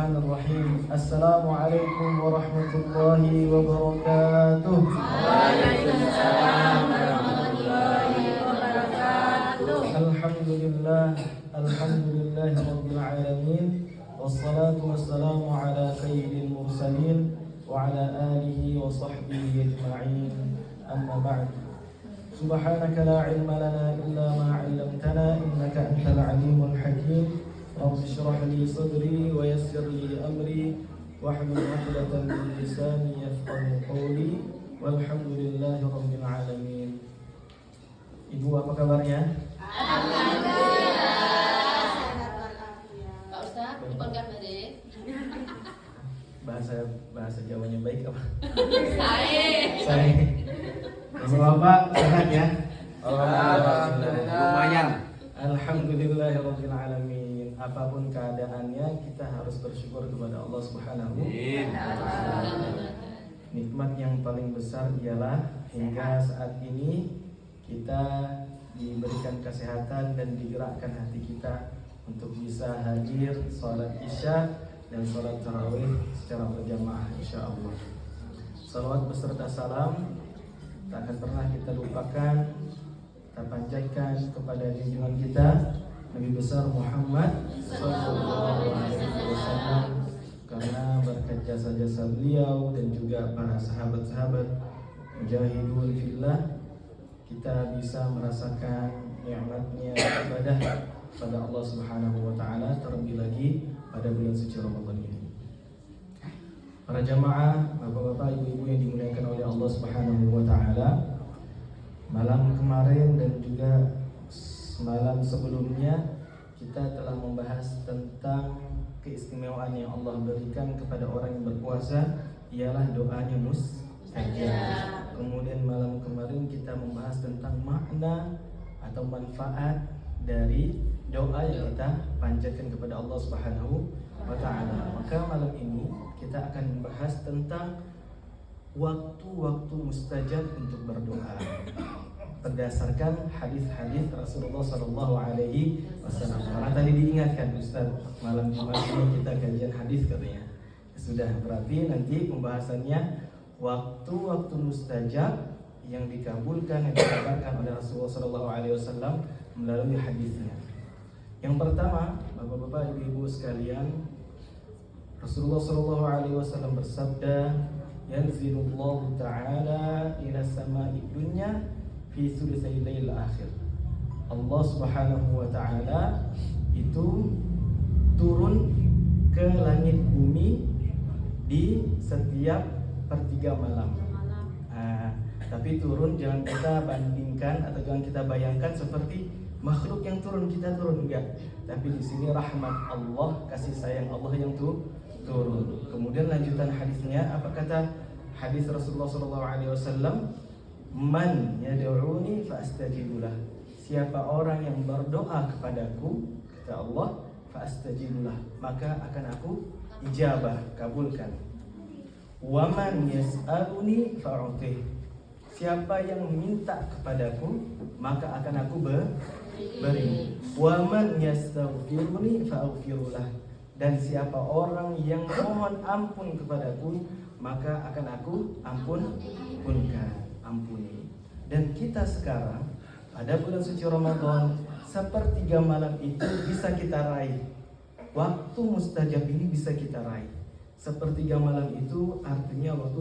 Bismillahirrahmanirrahim. Assalamualaikum warahmatullahi wabarakatuh. Waalaikumsalam warahmatullahi wabarakatuh. Alhamdulillahi rabbil alamin. Wassalatu wassalamu ala sayyidil mursalin wa ala alihi wa sahbihi ajma'in. Amma ba'd. Subhanaka la ilma lana illa ma 'allamtana innaka antal alimul hakim. Rabbi shrah li sadri wa yassir li amri wahlul 'uqdatam min lisani yafqahu qawli. Walhamdulillahi rabbil alamin. Ibu, apa kabarnya? Alhamdulillah. Pak Ustaz, bukan kabar Bahasa Jawanya baik apa? Saya. Bapak sehat ya? Alhamdulillah. Lumayan. Alhamdulillahirabbil alamin. Apapun keadaannya, kita harus bersyukur kepada Allah Subhanahu wa taala. Nikmat yang paling besar ialah hingga saat ini kita diberikan kesehatan dan digerakkan hati kita untuk bisa hadir sholat isya dan sholat tarawih secara berjamaah insyaallah. Salawat beserta salam tak akan pernah kita lupakan, kita panjatkan kepada junjungan kita Nabi besar Muhammad sallallahu alaihi wasallam, karena berkat jasa-jasa beliau dan juga para sahabat-sahabat mujahidun fillah, kita bisa merasakan nikmatnya ibadah pada Allah Subhanahu wa taala, terlebih lagi pada bulan suci Ramadan ini. Para jamaah, bapak-bapak, ibu-ibu yang dimuliakan oleh Allah Subhanahu wa taala, malam kemarin dan juga malam sebelumnya kita telah membahas tentang keistimewaan yang Allah berikan kepada orang yang berpuasa, ialah doanya mustajab. Kemudian malam kemarin kita membahas tentang makna atau manfaat dari doa yang kita panjatkan kepada Allah Subhanahu wa taala. Maka malam ini kita akan membahas tentang waktu-waktu mustajab untuk berdoa berdasarkan hadis-hadis Rasulullah sallallahu alaihi wasallam. Karena tadi diingatkan Ustaz, malam Jumat ini kita kajian hadis katanya. Sudah, berarti nanti pembahasannya waktu-waktu mustajab yang dikabulkan, yang dikabarkan oleh Rasulullah sallallahu alaihi wasallam melalui hadisnya. Yang pertama, bapak-bapak, ibu-ibu sekalian, Rasulullah sallallahu alaihi wasallam bersabda, "Yanzilullahu ta'ala ila sama'i dunya fi sulusai lail akhir." Allah Subhanahu wa taala itu turun ke langit bumi di setiap pertiga malam. Tapi turun jangan kita bandingkan atau jangan kita bayangkan seperti makhluk yang turun, kita turun, enggak. Tapi di sini rahmat Allah, kasih sayang Allah yang turun. Kemudian lanjutan hadisnya, apa kata hadis Rasulullah SAW? Man yad'uni fa'astajibulah. Siapa orang yang berdoa kepadaku, kata Allah, fa'astajibulah, maka akan aku ijabah, kabulkan. Wa man yas'aluni fa'utih. Siapa yang minta kepadaku, maka akan aku beri. Wa man yastaghfiruni fa'aghfirullah. Dan siapa orang yang mohon ampun kepadaku, maka akan aku ampuni. Dan kita sekarang pada bulan suci Ramadan, sepertiga malam itu bisa kita raih. Waktu mustajab ini bisa kita raih. Sepertiga malam itu artinya waktu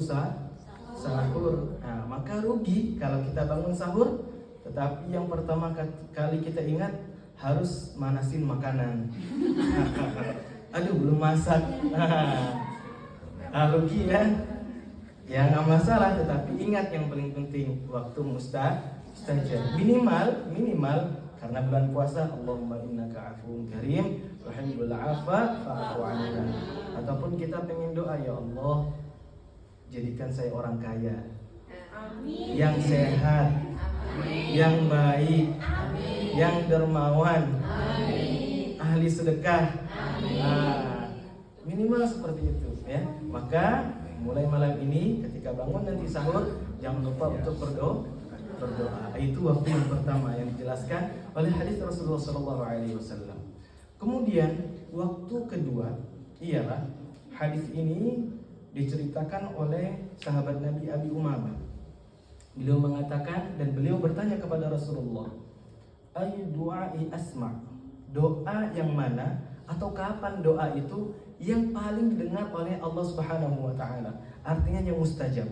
sahur. Nah, maka rugi kalau kita bangun sahur, tetapi yang pertama kali kita ingat harus manasin makanan. Aduh, belum masak. Rugi ya. Ya nggak masalah, tetapi ingat yang paling penting waktu mustajab. Minimal karena bulan puasa, Allahumma innaka afuwun karim tuhibbul afwa fa'fu 'anna. Ataupun kita pengen doa, ya Allah, jadikan saya orang kaya, amin, yang sehat, amin, yang baik, amin, yang dermawan, amin, ahli sedekah, amin. Minimal seperti itu ya. Maka mulai malam ini ketika bangun nanti sahur, jangan lupa untuk berdoa. Itu waktu yang pertama yang dijelaskan oleh hadis Rasulullah SAW. Kemudian waktu kedua ialah hadis ini diceritakan oleh sahabat Nabi Abi Umamah. Beliau mengatakan dan beliau bertanya kepada Rasulullah, "Ayu du'ai asma'?" Doa yang mana atau kapan doa itu yang paling didengar oleh Allah Subhanahu wa taala? Artinya yang mustajab.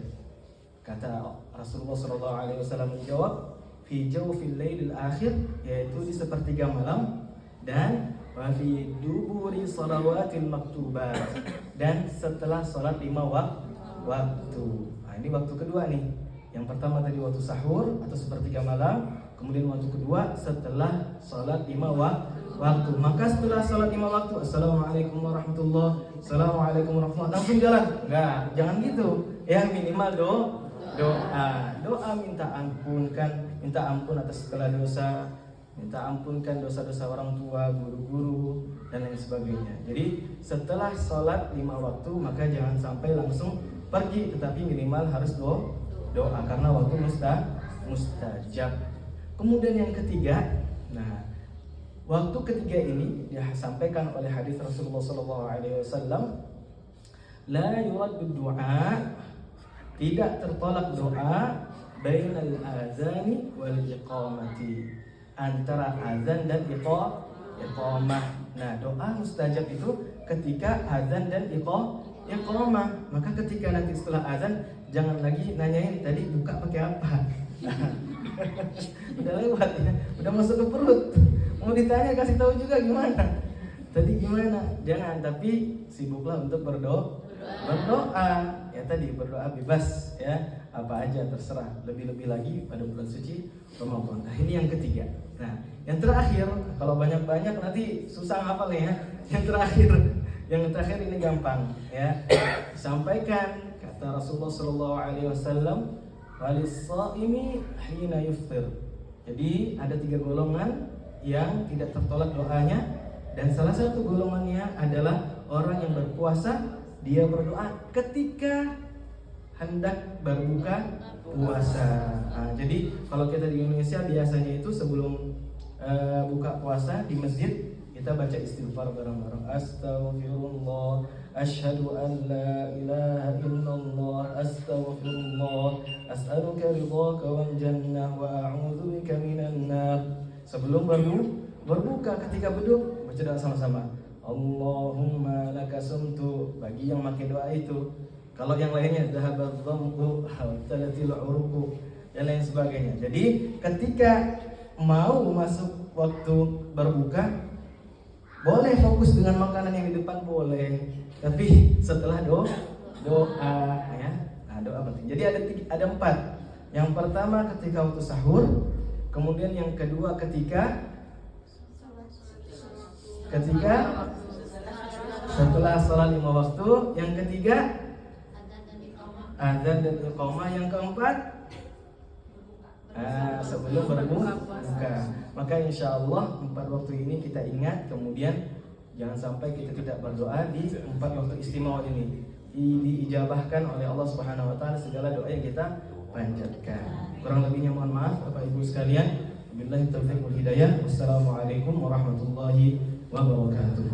Kata Rasulullah sallallahu alaihi wasallam menjawab, "Fi jawfil lailil akhir," yaitu di sepertiga malam, dan wa fi duburi shalawatil maktubat, dan setelah salat 5 waktu. Nah, ini waktu kedua nih. Yang pertama tadi waktu sahur atau sepertiga malam, kemudian waktu kedua setelah salat 5 waktu. Maka setelah salat 5 waktu, assalamualaikum warahmatullahi, assalamualaikum warahmatullahi, langsung jalan? Enggak, jangan gitu. Yang minimal doa minta ampun atas segala dosa, minta ampunkan dosa-dosa orang tua, guru-guru, dan lain sebagainya. Jadi setelah sholat 5 waktu maka jangan sampai langsung pergi, tetapi minimal harus doa karena waktu mustajab. Kemudian yang ketiga, nah waktu ketiga ini disampaikan oleh hadis Rasulullah SAW, la yuraddu du'a, tidak tertolak doa bainal azani wal iqamati, antara azan dan iqamah. Nah, doa mustajab itu ketika azan dan iqamah. Maka ketika nanti setelah azan jangan lagi nanyain tadi buka pakai apa. Udah lewat ya, udah masuk ke perut. Mau ditanya kasih tahu juga gimana. Tadi gimana? Jangan, tapi sibuklah untuk berdoa. Ya tadi berdoa bebas ya, apa aja terserah. Lebih-lebih lagi pada bulan suci Ramadan. Nah, ini yang ketiga. Nah, yang terakhir, kalau banyak-banyak nanti susah hafalnya ya. Yang terakhir ini gampang ya. Sampaikan kata Rasulullah SAW, walis-shaimi hina yuftir. Jadi ada 3 golongan yang tidak tertolak doanya, dan salah satu golongannya adalah orang yang berpuasa, dia berdoa ketika hendak berbuka puasa. Nah, jadi kalau kita di Indonesia biasanya itu sebelum buka puasa di masjid kita baca istighfar bareng-bareng. Astaghfirullah, asyhadu an la ilaha illallah, astaghfirullah, as'aluka ridhaka wal jannah wa a'udzubika minan nar. Sebelum berbuka, ketika beduk baca doa sama-sama. Allahumma laka sumtu, bagi yang pakai doa itu. Kalau yang lainnya dhahabadh dhammu talatil uruqu dan lain sebagainya. Jadi ketika mau masuk waktu berbuka, boleh fokus dengan makanan yang di depan, boleh, tapi setelah doa ya. Nah, doa penting. Jadi ada 4. Yang pertama ketika waktu sahur, kemudian yang kedua ketika setelah sholat 5 waktu, yang ketiga azan dan iqamah, yang keempat sebelum berbuka. Maka insya Allah 4 waktu ini kita ingat, kemudian jangan sampai kita tidak berdoa di 4 waktu istimewa ini. Diijabahkan oleh Allah Subhanahu wa taala segala doa yang kita panjatkan. Kurang lebihnya mohon maaf Bapak Ibu sekalian. Billahi taufiq wal hidayah. Wassalamualaikum warahmatullahi wabarakatuh.